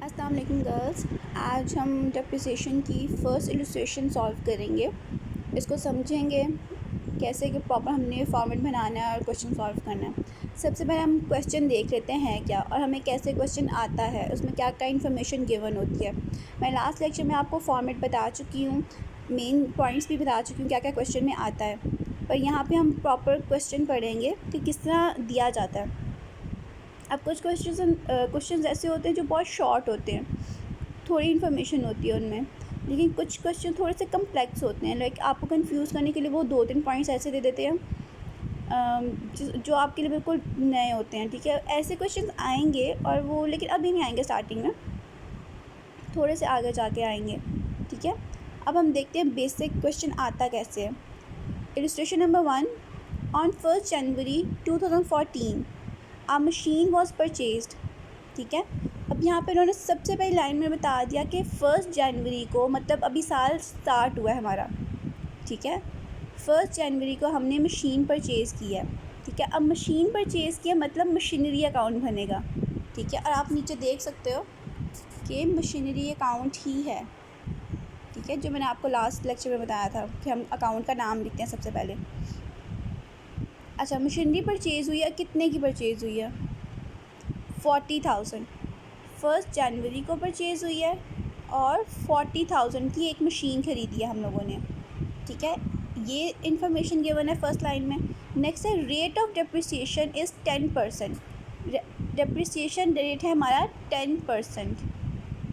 अस्सलाम वालेकुम गर्ल्स। आज हम डेप्रिसिएशन की फ़र्स्ट इलस्ट्रेशन सॉल्व करेंगे। इसको समझेंगे कैसे कि प्रॉपर हमने फॉर्मेट बनाना है और क्वेश्चन सॉल्व करना है। सबसे पहले हम क्वेश्चन देख लेते हैं क्या और हमें कैसे क्वेश्चन आता है, उसमें क्या क्या इन्फॉर्मेशन गिवन होती है। मैं लास्ट लेक्चर में आपको फॉर्मेट बता चुकी हूँ, मेन पॉइंट्स भी बता चुकी हूँ क्या क्या क्वेश्चन में आता है, पर यहाँ पर हम प्रॉपर क्वेश्चन पढ़ेंगे कि किस तरह दिया जाता है। अब कुछ क्वेश्चंस ऐसे होते हैं जो बहुत शॉर्ट होते हैं, थोड़ी इन्फॉर्मेशन होती है उनमें, लेकिन कुछ क्वेश्चन थोड़े से कम्प्लेक्स होते हैं। लाइक आपको कंफ्यूज करने के लिए वो 2-3 पॉइंट्स ऐसे दे देते हैं जो आपके लिए बिल्कुल नए होते हैं। ठीक है, ऐसे क्वेश्चंस आएंगे और वो लेकिन अभी नहीं आएंगे, स्टार्टिंग में थोड़े से आगे जाके आएंगे। ठीक है, अब हम देखते हैं बेसिक क्वेश्चन आता कैसे है। Illustration number 1, on 1 January 2014 a machine was purchased. ठीक है, अब यहाँ पे उन्होंने सबसे पहली लाइन में बता दिया कि 1 जनवरी को, मतलब अभी साल स्टार्ट हुआ है हमारा। ठीक है, 1 जनवरी को हमने मशीन परचेज़ की है। ठीक है, अब मशीन परचेज़ किया मतलब मशीनरी अकाउंट बनेगा। ठीक है, और आप नीचे देख सकते हो कि मशीनरी अकाउंट ही है। ठीक है, जो मैंने आपको लास्ट लेक्चर में बताया था कि हम अकाउंट का नाम लिखते हैं सबसे पहले। अच्छा, मशीनरी परचेज़ हुई है, कितने की परचेज़ हुई है? 40,000 1 जनवरी को परचेज़ हुई है और 40,000 की एक मशीन ख़रीदी है हम लोगों ने। ठीक है, ये इन्फॉर्मेशन गिवन है फर्स्ट लाइन में। नेक्स्ट है rate of depreciation is 10%। Depreciation rate है हमारा 10%।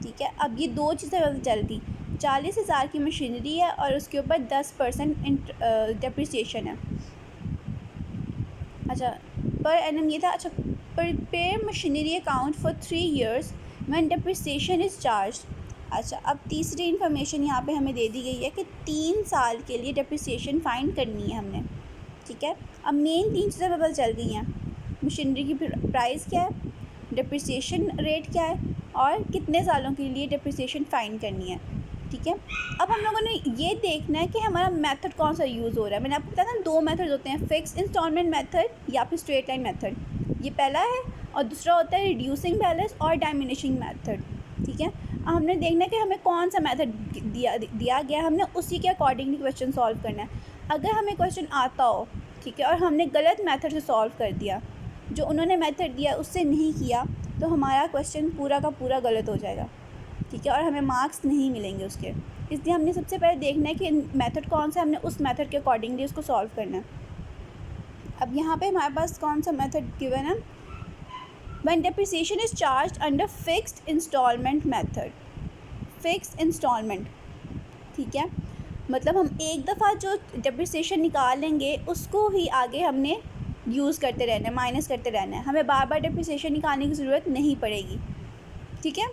ठीक है, अब ये दो चीज़ें पता चलती, 40,000 की मशीनरी है और उसके ऊपर 10% डेप्रिसिएशन है। अच्छा, पर एनम ये था। अच्छा, prepare machinery account for 3 years when depreciation is charge. अच्छा, अब तीसरी इन्फॉर्मेशन यहाँ पे हमें दे दी गई है कि 3 साल के लिए डेप्रिसिएशन फाइंड करनी है हमने। ठीक है, अब मेन 3 चीज़ें पता चल गई हैं, मशीनरी की प्राइस क्या है, डेप्रिसिएशन रेट क्या है और कितने सालों के लिए डेप्रिसिएशन फाइंड करनी है। ठीक है, अब हम लोगों ने ये देखना है कि हमारा मेथड कौन सा यूज़ हो रहा है। मैंने आपको बताया था 2 मेथड होते हैं, फिक्स इंस्टॉलमेंट मेथड या फिर स्ट्रेट लाइन मेथड, ये पहला है, और दूसरा होता है रिड्यूसिंग बैलेंस और डायमिनिशिंग मेथड। ठीक है, अब हमने देखना है कि हमें कौन सा मेथड दिया गया, हमने उसी के अकॉर्डिंगली क्वेश्चन सॉल्व करना है। अगर हमें क्वेश्चन आता हो, ठीक है, और हमने गलत मेथड से सॉल्व कर दिया, जो उन्होंने मेथड दिया उससे नहीं किया, तो हमारा क्वेश्चन पूरा का पूरा गलत हो जाएगा। ठीक है, और हमें मार्क्स नहीं मिलेंगे उसके। इसलिए हमने सबसे पहले देखना है कि मेथड कौन सा है, हमने उस मेथड के अकॉर्डिंगली उसको सॉल्व करना है। अब यहाँ पे हमारे पास कौन सा मेथड गिवन है, when depreciation is charge under fixed instalment method. Fixed instalment, ठीक है, मतलब हम एक दफ़ा जो डेप्रिसिएशन निकालेंगे उसको ही आगे हमने यूज़ करते रहना है, माइनस करते रहना है, हमें बार बार डेप्रिसिएशन निकालने की ज़रूरत नहीं पड़ेगी। ठीक है,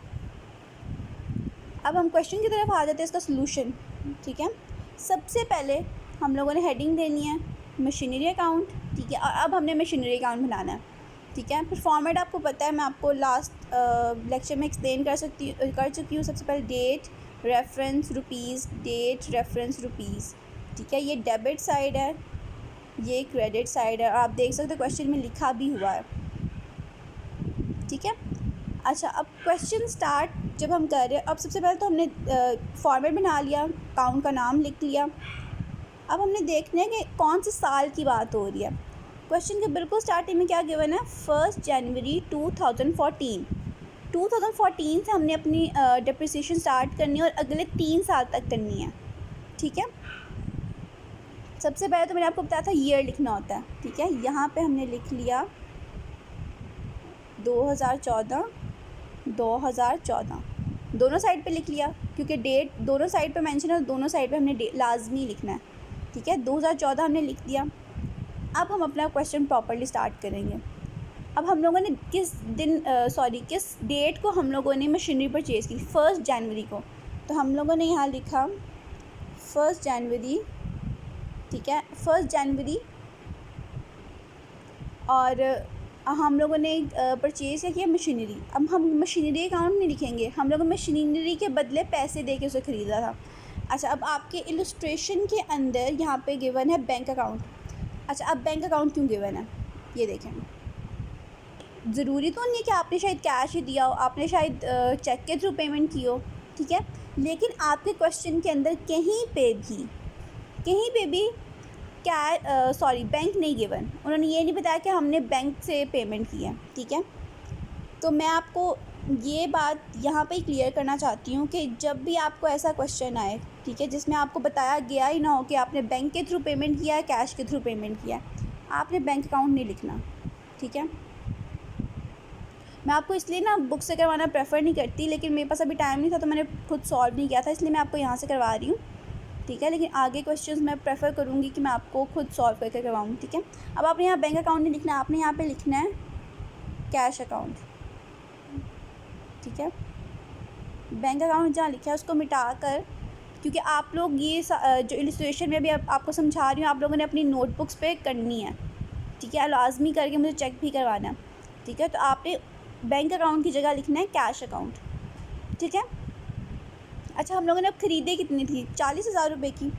अब हम क्वेश्चन की तरफ आ जाते हैं, इसका सलूशन। ठीक है, सबसे पहले हम लोगों ने हेडिंग देनी है मशीनरी अकाउंट। ठीक है, और अब हमने मशीनरी अकाउंट बनाना है। ठीक है, फिर फॉर्मेट आपको पता है, मैं आपको लास्ट लेक्चर में एक्सप्लेन कर चुकी हूँ। सबसे पहले date, reference, rupees, date, reference, rupees. ठीक है, ये डेबिट साइड है, ये क्रेडिट साइड है, और आप देख सकते हो क्वेश्चन में लिखा भी हुआ है। ठीक है, अच्छा, अब क्वेश्चन स्टार्ट जब हम कर रहे हैं, अब सबसे पहले तो हमने फॉर्मेट बना लिया, अकाउंट का नाम लिख लिया। अब हमने देखना है कि कौन से साल की बात हो रही है। क्वेश्चन के बिल्कुल स्टार्टिंग में क्या गिवन है, 1 जनवरी 2014। 2014 से हमने अपनी डेप्रिसिएशन स्टार्ट करनी है और अगले 3 साल तक करनी है। ठीक है, सबसे पहले तो मैंने आपको बताया था ईयर लिखना होता है। ठीक है, यहाँ पे हमने लिख लिया 2014, 2014 दोनों साइड पे लिख लिया, क्योंकि डेट दोनों साइड पे मेंशन है, दोनों साइड पे हमने लाजमी लिखना है। ठीक है, 2014 हमने लिख दिया। अब हम अपना क्वेश्चन प्रॉपर्ली स्टार्ट करेंगे। अब हम लोगों ने किस डेट को हम लोगों ने मशीनरी परचेज़ की, 1 जनवरी को, तो हम लोगों ने यहाँ लिखा 1 जनवरी। ठीक है, 1 जनवरी, और हम लोगों ने परचेज़ किया मशीनरी। अब हम मशीनरी अकाउंट नहीं लिखेंगे, हम लोगों ने मशीनरी के बदले पैसे दे के उसे ख़रीदा था। अच्छा, अब आपके इलस्ट्रेशन के अंदर यहाँ पे गिवन है बैंक अकाउंट। अच्छा, अब बैंक अकाउंट क्यों गिवन है ये देखें। ज़रूरी तो नहीं है कि आपने शायद कैश ही दिया हो, आपने शायद चेक के थ्रू पेमेंट की हो, ठीक है। लेकिन आपके क्वेश्चन के अंदर कहीं पे भी बैंक नहीं गिवन, उन्होंने ये नहीं बताया कि हमने बैंक से पेमेंट की है, ठीक है। तो मैं आपको ये बात यहाँ पे क्लियर करना चाहती हूँ कि जब भी आपको ऐसा क्वेश्चन आए, ठीक है, जिसमें आपको बताया गया ही ना हो कि आपने बैंक के थ्रू पेमेंट किया है, कैश के थ्रू पेमेंट किया है, आपने बैंक अकाउंट नहीं लिखना, ठीक है। मैं आपको इसलिए ना बुक से करवाना प्रेफर नहीं करती, लेकिन मेरे पास अभी टाइम नहीं था तो मैंने खुद सॉल्व नहीं किया था, इसलिए मैं आपको यहाँ से करवा रही हूँ, ठीक है। लेकिन आगे क्वेश्चंस मैं प्रेफर करूँगी कि मैं आपको खुद सॉल्व करके करवाऊँ, ठीक है। अब आपने यहाँ बैंक अकाउंट नहीं लिखना है, आपने यहाँ पे लिखना है कैश अकाउंट, ठीक है। बैंक अकाउंट जहाँ लिखा है उसको मिटा कर, क्योंकि आप लोग ये जो इलस्ट्रेशन में भी आपको समझा रही हूँ, आप लोगों ने अपनी नोटबुक्स पे करनी है, ठीक है, लाजमी करके मुझे चेक भी करवाना है, ठीक है। तो आपने बैंक अकाउंट की जगह लिखना है कैश अकाउंट, ठीक है। अच्छा, हम लोगों ने अब ख़रीदे कितनी थी? 40,000 रुपये की।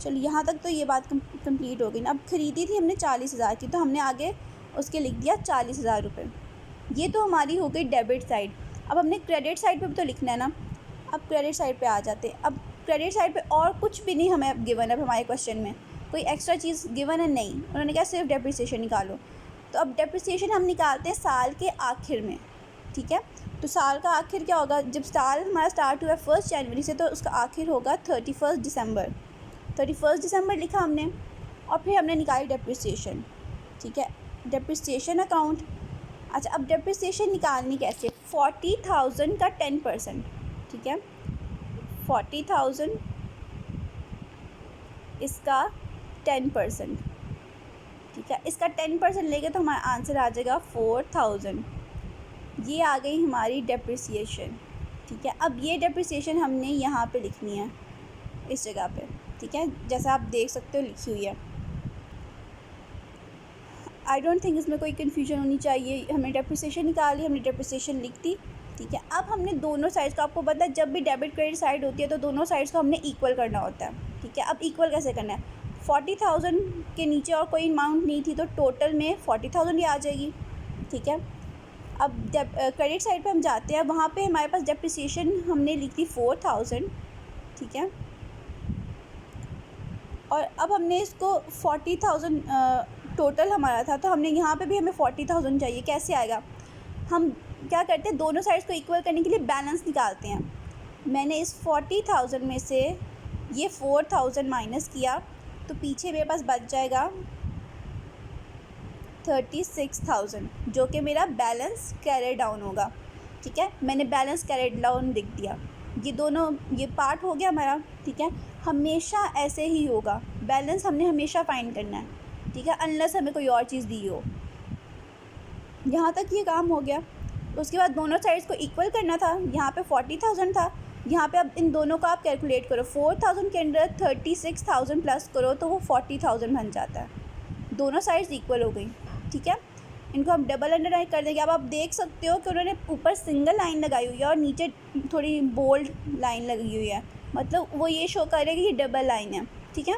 चलो यहाँ तक तो ये बात कंप्लीट हो गई ना। अब ख़रीदी थी हमने 40,000 की, तो हमने आगे उसके लिख दिया 40,000 रुपये। ये तो हमारी हो गई डेबिट साइड। अब हमने क्रेडिट साइड पे भी तो लिखना है ना। अब क्रेडिट साइड पे आ जाते हैं। अब क्रेडिट साइड पे और कुछ भी नहीं हमें गिवन है हमारे क्वेश्चन में, कोई एक्स्ट्रा चीज़ गिवन है नहीं। उन्होंने कहा सिर्फ डेप्रिसिएशन निकालो। तो अब डेप्रिसिएशन हम निकालते हैं साल के आखिर में, ठीक है। तो साल का आखिर क्या होगा? जब साल हमारा स्टार्ट हुआ 1 जनवरी से, तो उसका आखिर होगा 31 दिसंबर। 31 दिसंबर लिखा हमने, और फिर हमने निकाली डेप्रिसिएशन, ठीक है, डेप्रिसिएशन अकाउंट। अच्छा, अब डेप्रिसिएशन निकालनी कैसे? 40,000 का 10%, ठीक है, 40,000 इसका 10%, ठीक है। इसका 10% लेंगे तो हमारा आंसर आ जाएगा 4,000। ये आ गई हमारी डेप्रिसिएशन, ठीक है। अब ये डेप्रिसिएशन हमने यहाँ पे लिखनी है, इस जगह पे, ठीक है, जैसा आप देख सकते हो लिखी हुई है। आई डोंट थिंक इसमें कोई कन्फ्यूजन होनी चाहिए। हमने डेप्रिसिएशन निकाली, हमने डेप्रिसिएशन लिख दी, ठीक है। अब हमने दोनों साइड्स का, आपको पता है जब भी डेबिट क्रेडिट साइड होती है तो दोनों साइड्स को हमने इक्वल करना होता है, ठीक है। अब इक्वल कैसे करना है? 40,000 के नीचे और कोई अमाउंट नहीं थी, तो टोटल में 40,000 ही आ जाएगी, ठीक है। अब क्रेडिट साइड पे हम जाते हैं, वहाँ पे हमारे पास डेप्रिसिएशन हमने लिख दी 4,000, ठीक है। और अब हमने इसको 40,000 टोटल हमारा था, तो हमने यहाँ पे भी हमें 40,000 चाहिए। कैसे आएगा? हम क्या करते हैं, दोनों साइड्स को इक्वल करने के लिए बैलेंस निकालते हैं। मैंने इस 40,000 में से ये 4,000 माइनस किया, तो पीछे मेरे पास बच जाएगा 36,000, जो कि मेरा बैलेंस कैरी डाउन होगा, ठीक है। मैंने बैलेंस कैरी डाउन लिख दिया। ये दोनों, ये पार्ट हो गया हमारा, ठीक है। हमेशा ऐसे ही होगा, बैलेंस हमने हमेशा फाइंड करना है, ठीक है, अनलेस हमें कोई और चीज़ दी हो। यहाँ तक ये काम हो गया। उसके बाद दोनों साइड्स को इक्वल करना था। यहाँ पे 40,000 था, यहाँ पे अब इन दोनों का आप कैलकुलेट करो। 4,000 के अंदर 36,000 प्लस करो तो वो 40,000 बन जाता है। दोनों साइड्स इक्वल हो गई, ठीक है। इनको हम डबल अंडरलाइन कर देंगे। अब आप देख सकते हो कि उन्होंने ऊपर सिंगल लाइन लगाई हुई है और नीचे थोड़ी बोल्ड लाइन लगी हुई है, मतलब वो ये शो करेगा कि ये डबल लाइन है, ठीक है।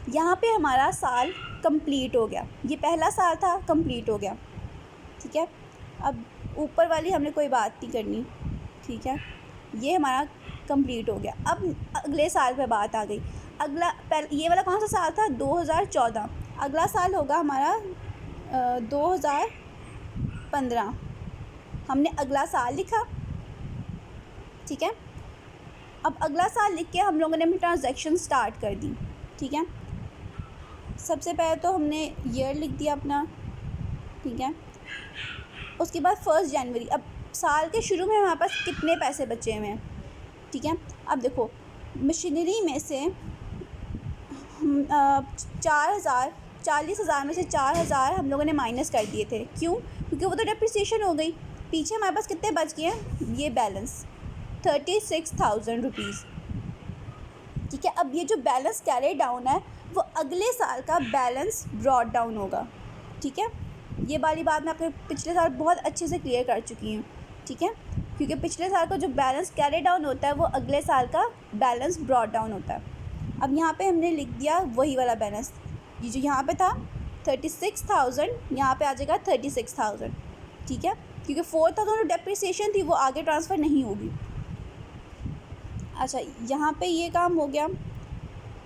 यहाँ पे हमारा साल कंप्लीट हो गया। ये पहला साल था, कंप्लीट हो गया, ठीक है। अब ऊपर वाली हमने कोई बात नहीं करनी, ठीक है, ये हमारा कंप्लीट हो गया। अब अगले साल पे बात आ गई। ये वाला कौन सा साल था? 2014। अगला साल होगा हमारा 2015। हमने अगला साल लिखा, ठीक है। अब अगला साल लिख के हम लोगों ने अपनी ट्रांजैक्शन स्टार्ट कर दी, ठीक है। सबसे पहले तो हमने ईयर लिख दिया अपना, ठीक है। उसके बाद 1 जनवरी। अब साल के शुरू में हमारे पास कितने पैसे बचे हुए हैं, ठीक है। अब देखो, मशीनरी में से 40,000 में से 4,000 हम लोगों ने माइनस कर दिए थे। क्यों? क्योंकि वो तो डेप्रिसिएशन हो गई। पीछे हमारे पास कितने बच गए हैं? ये बैलेंस 36,000 रुपीज़, ठीक है। अब ये जो बैलेंस कैरी डाउन है वो अगले साल का बैलेंस ब्रॉट डाउन होगा, ठीक है। ये वाली बात मैं आपके पिछले साल बहुत अच्छे से क्लियर कर चुकी हूँ, ठीक है। क्योंकि पिछले साल का जो बैलेंस कैरी डाउन होता है वो अगले साल का बैलेंस ब्रॉट डाउन होता है। अब यहाँ पे हमने लिख दिया वही वाला बैलेंस, ये जो यहाँ पे था 36,000 यहाँ पे आ जाएगा 36,000, ठीक है, क्योंकि 4,000 जो डेप्रिसिएशन थी वो आगे ट्रांसफ़र नहीं होगी। अच्छा, यहाँ पे ये काम हो गया।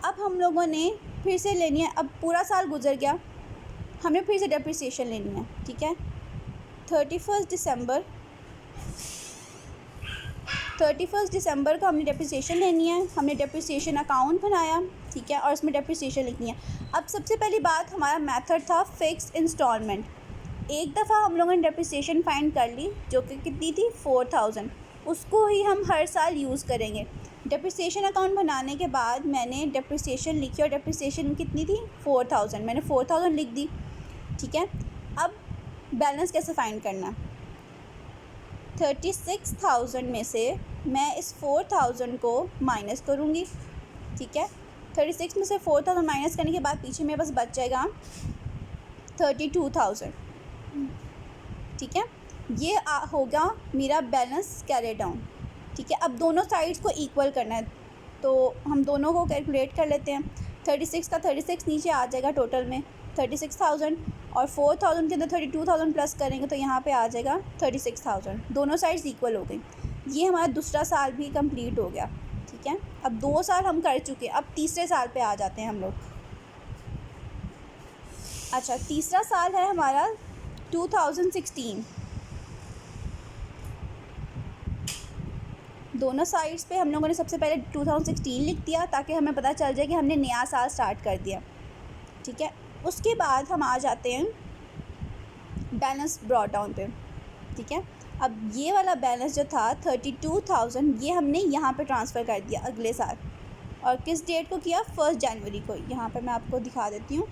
अब हम लोगों ने फिर से लेनी है, अब पूरा साल गुजर गया, हमें फिर से डेप्रिसिएशन लेनी है, ठीक है। 31 दिसंबर को हमने डेप्रिसिएशन लेनी है। हमने डेप्रिसिएशन अकाउंट बनाया, ठीक है, और इसमें डेप्रिसिएशन लिखनी है। अब सबसे पहली बात, हमारा मेथड था फिक्स्ड इंस्टॉलमेंट। एक दफ़ा हम लोगों ने डेप्रिसिएशन फाइंड कर ली जो कि कितनी थी 4,000, उसको ही हम हर साल यूज़ करेंगे। डेप्रिसिएशन अकाउंट बनाने के बाद मैंने डेप्रिसिएशन लिखी और डेप्रिसिएशन कितनी थी 4,000, मैंने 4,000 लिख दी, ठीक है। अब बैलेंस कैसे फाइंड करना है, 36,000 में से मैं इस 4,000 को माइनस करूँगी, ठीक है। 36 में से 4,000 माइनस करने के बाद पीछे मेरे पास बच जाएगा 32,000, ठीक है। ये होगा मेरा बैलेंस कैरी डाउन, ठीक है। अब दोनों साइड्स को इक्वल करना है, तो हम दोनों को कैलकुलेट कर लेते हैं। 36 का 36 नीचे आ जाएगा टोटल में 36,000, और 4,000 के अंदर 32,000 प्लस करेंगे तो यहाँ पे आ जाएगा 36,000। दोनों साइड्स इक्वल हो गई। ये हमारा दूसरा साल भी कंप्लीट हो गया, ठीक है। अब 2 साल हम कर चुके हैं, अब तीसरे साल पे आ जाते हैं हम लोग। अच्छा, तीसरा साल है हमारा 2016। दोनों साइड्स पे हम लोगों ने सबसे पहले 2016 लिख दिया ताकि हमें पता चल जाए कि हमने नया साल स्टार्ट कर दिया, ठीक है। उसके बाद हम आ जाते हैं बैलेंस ब्रॉट डाउन पे, ठीक है। अब ये वाला बैलेंस जो था 32,000, ये हमने यहाँ पे ट्रांसफ़र कर दिया अगले साल, और किस डेट को किया, 1 जनवरी को। यहाँ पे मैं आपको दिखा देती हूँ,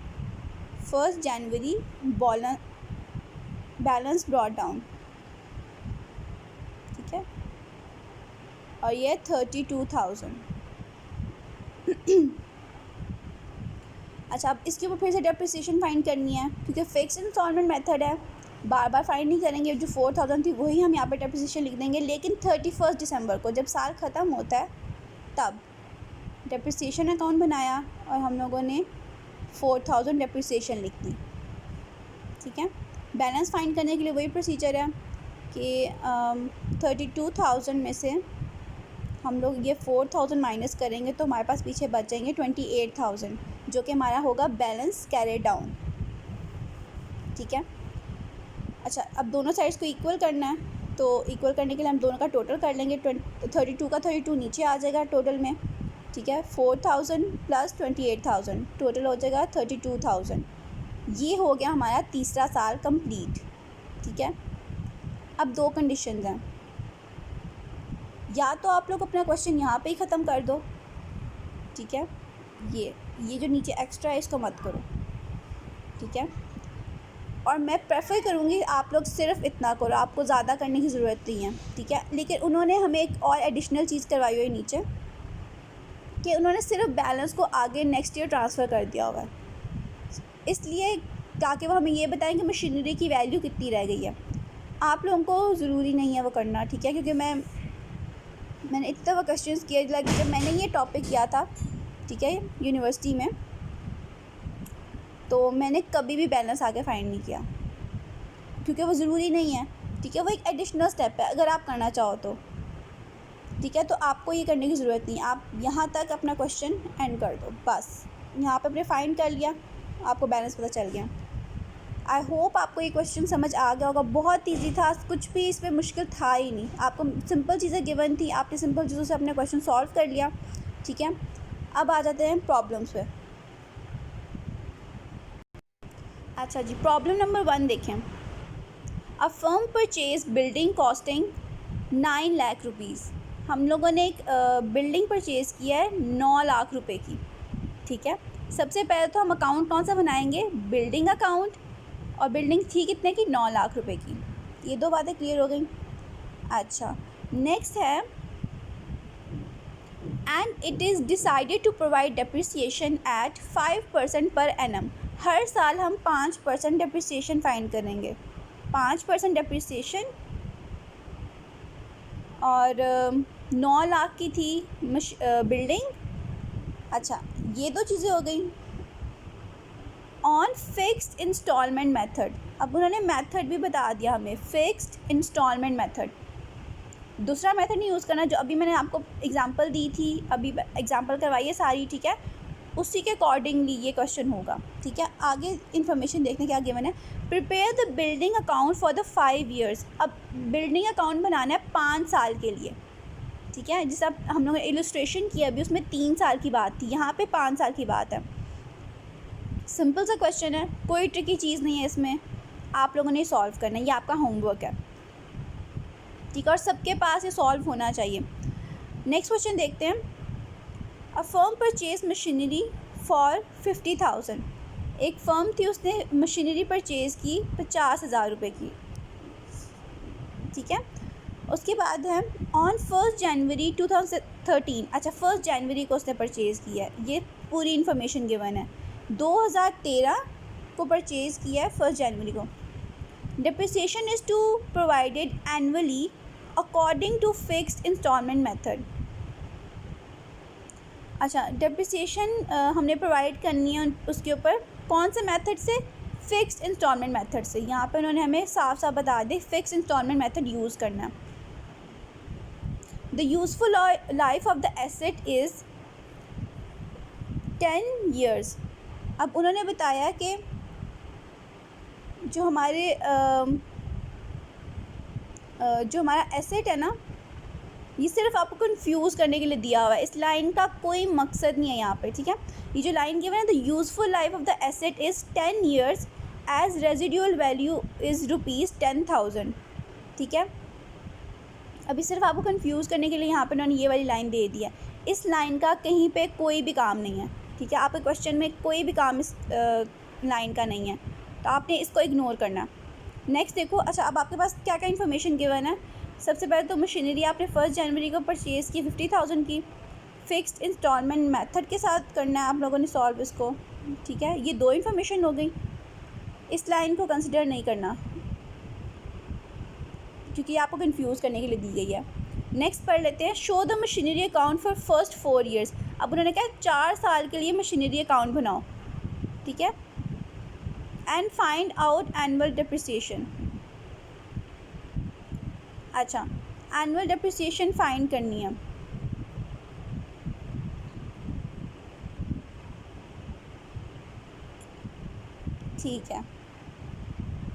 1 जनवरी बैलेंस ब्रॉट डाउन, ठीक है, और ये 32,000। अच्छा, अब इसके ऊपर फिर से डेप्रिसिएशन फाइंड करनी है, क्योंकि फिक्स इंस्टॉलमेंट मेथड है, बार बार फाइंड नहीं करेंगे। जो 4,000 थी वही हम यहाँ पे डेप्रिसिएशन लिख देंगे, लेकिन 31 दिसंबर को जब साल ख़त्म होता है तब डेप्रिसिएशन अकाउंट बनाया और हम लोगों ने 4,000 डेप्रिसिएशन लिख दी, ठीक है। बैलेंस फाइंड करने के लिए वही प्रोसीजर है कि 32,000 में से हम लोग ये 4,000 माइनस करेंगे तो हमारे पास पीछे बच जाएंगे 28,000, जो कि हमारा होगा बैलेंस कैरी डाउन, ठीक है। अच्छा, अब दोनों साइड्स को इक्वल करना है, तो इक्वल करने के लिए हम दोनों का टोटल कर लेंगे। 32 का 32 नीचे आ जाएगा टोटल में, ठीक है। 4,000 प्लस 28,000 टोटल हो जाएगा 32,000। ये हो गया हमारा तीसरा साल कंप्लीट, ठीक है। अब 2 कंडीशंस हैं, या तो आप लोग अपना क्वेश्चन यहाँ पे ही ख़त्म कर दो, ठीक है। ये जो नीचे एक्स्ट्रा है इसको मत करो, ठीक है। और मैं प्रेफर करूँगी आप लोग सिर्फ इतना करो, आपको ज़्यादा करने की ज़रूरत नहीं है, ठीक है। लेकिन उन्होंने हमें एक और एडिशनल चीज़ करवाई हुई नीचे कि उन्होंने सिर्फ बैलेंस को आगे नेक्स्ट ईयर ट्रांसफ़र कर दिया हुआ है, इसलिए ताकि वो हमें ये बताएं कि मशीनरी की वैल्यू कितनी रह गई है। आप लोगों को ज़रूरी नहीं है वो करना, ठीक है, क्योंकि मैंने इतने दफ़ा क्वेश्चन किए, लाइक जब मैंने ये टॉपिक किया था, ठीक है, यूनिवर्सिटी में, तो मैंने कभी भी बैलेंस आगे फाइंड नहीं किया, क्योंकि वो ज़रूरी नहीं है, ठीक है। वो एक एडिशनल स्टेप है अगर आप करना चाहो तो, ठीक है। तो आपको ये करने की ज़रूरत नहीं, आप यहाँ तक अपना क्वेश्चन एंड कर दो, बस यहाँ पे अपने फाइंड कर लिया, आपको बैलेंस पता चल गया। आई होप आपको ये क्वेश्चन समझ आ गया होगा। बहुत ईजी था, कुछ भी इसमें मुश्किल था ही नहीं, आपको सिंपल चीज़ें गिवन थी, आपने सिंपल चीज़ों से अपने क्वेश्चन सॉल्व कर लिया, ठीक है। अब आ जाते हैं प्रॉब्लम्स पे। अच्छा जी, प्रॉब्लम नंबर 1 देखें। A firm purchase building costing 9 lakh rupees. हम लोगों ने एक बिल्डिंग परचेज़ किया है 9 लाख रुपए की, ठीक है। सबसे पहले तो हम अकाउंट कौन सा बनाएंगे, बिल्डिंग अकाउंट, और बिल्डिंग थी कितने की, 9 लाख रुपए की। ये 2 बातें क्लियर हो गई। अच्छा, नेक्स्ट है and it is decided to provide depreciation at 5% per annum. हर साल हम 5% डेप्रिसिएशन फाइंड करेंगे, 5% डेप्रिसिएशन, और 9 लाख की थी बिल्डिंग। अच्छा, ये 2 चीज़ें हो गई। On fixed instalment method. अब उन्होंने मेथड भी बता दिया हमें, फिक्स्ड इंस्टॉलमेंट मेथड। दूसरा मेथड नहीं यूज़ करना जो अभी मैंने आपको एग्जांपल दी थी, अभी एग्जांपल करवाई है सारी, ठीक है, उसी के अकॉर्डिंगली ये क्वेश्चन होगा, ठीक है। आगे इन्फॉर्मेशन देखने क्या गिवन है, prepare the building account for the 5 years. अब बिल्डिंग अकाउंट बनाना है 5 साल के लिए, ठीक है। जिस अब हम लोगों ने इलस्ट्रेशन किया अभी उसमें 3 साल की बात थी, यहाँ पे 5 साल की बात है। सिंपल सा क्वेश्चन है, कोई ट्रिकी चीज़ नहीं है इसमें, आप लोगों ने सॉल्व करना है, ये आपका होमवर्क है, ठीक है, और सबके पास ये सॉल्व होना चाहिए। नेक्स्ट क्वेश्चन देखते हैं। A firm purchase machinery for 50,000। एक फर्म थी, उसने मशीनरी परचेज़ की 50,000 रुपये की, ठीक है। उसके बाद है ऑन 1 जनवरी 2013। अच्छा, 1 जनवरी को उसने परचेज़ किया है, ये पूरी इन्फॉर्मेशन गिवन है। 2013 को परचेज़ किया है 1 जनवरी को। Depreciation is to provided annually according to fixed instalment method. अच्छा, डिप्रिसिएशन हमने प्रोवाइड करनी है उसके ऊपर कौन से मेथड से, फिक्स्ड इंस्टॉलमेंट मेथड से। यहाँ पे उन्होंने हमें साफ साफ बता दी फिक्स्ड इंस्टॉलमेंट मेथड यूज़ करना। The useful life of the asset is 10 years. अब उन्होंने बताया कि जो हमारा एसेट है ना, ये सिर्फ आपको कंफ्यूज करने के लिए दिया हुआ है, इस लाइन का कोई मकसद नहीं है यहाँ पे, ठीक है। ये जो लाइन गिवन है, the useful life of the asset is 10 years as residual value is ₹10,000, ठीक है। अभी सिर्फ आपको कंफ्यूज करने के लिए यहाँ पे उन्होंने ये वाली लाइन दे दी है, इस लाइन का कहीं पे कोई भी काम नहीं है, ठीक है। आपके क्वेश्चन में कोई भी काम इस लाइन का नहीं है, तो आपने इसको इग्नोर करना। नेक्स्ट देखो, अच्छा अब आपके पास क्या क्या इन्फॉर्मेशन गिवन है। सबसे पहले तो मशीनरी आपने 1 जनवरी को परचेज़ की 50,000 की, फिक्स्ड इंस्टॉलमेंट मेथड के साथ करना है आप लोगों ने सॉल्व इसको, ठीक है। ये 2 इन्फॉर्मेशन हो गई, इस लाइन को कंसिडर नहीं करना क्योंकि आपको कंफ्यूज करने के लिए दी गई है। नेक्स्ट पढ़ लेते हैं, show the machinery account for first 4 years. अब उन्होंने कहा 4 साल के लिए मशीनरी अकाउंट बनाओ, ठीक है, and find out annual depreciation. अच्छा, एनुअल डिप्रिसिएशन फाइंड करनी है। ठीक है,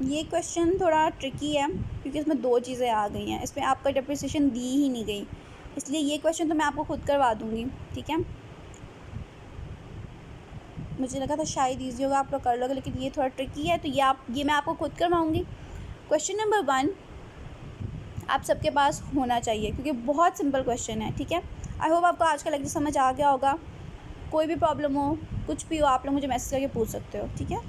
ये क्वेश्चन थोड़ा ट्रिकी है क्योंकि इसमें 2 चीज़ें आ गई हैं, इसमें आपका डिप्रिसिएशन दी ही नहीं गई, इसलिए ये क्वेश्चन तो मैं आपको खुद करवा दूँगी, ठीक है। मुझे लगा था शायद ईजी होगा, आप लोग कर लोगे, लेकिन ये थोड़ा ट्रिकी है, तो ये मैं आपको खुद करवाऊँगी। क्वेश्चन नंबर 1 आप सबके पास होना चाहिए क्योंकि बहुत सिंपल क्वेश्चन है, ठीक है। आई होप आपको आज का लेक्चर समझ आ गया होगा। कोई भी प्रॉब्लम हो, कुछ भी हो, आप लोग मुझे मैसेज करके पूछ सकते हो, ठीक है।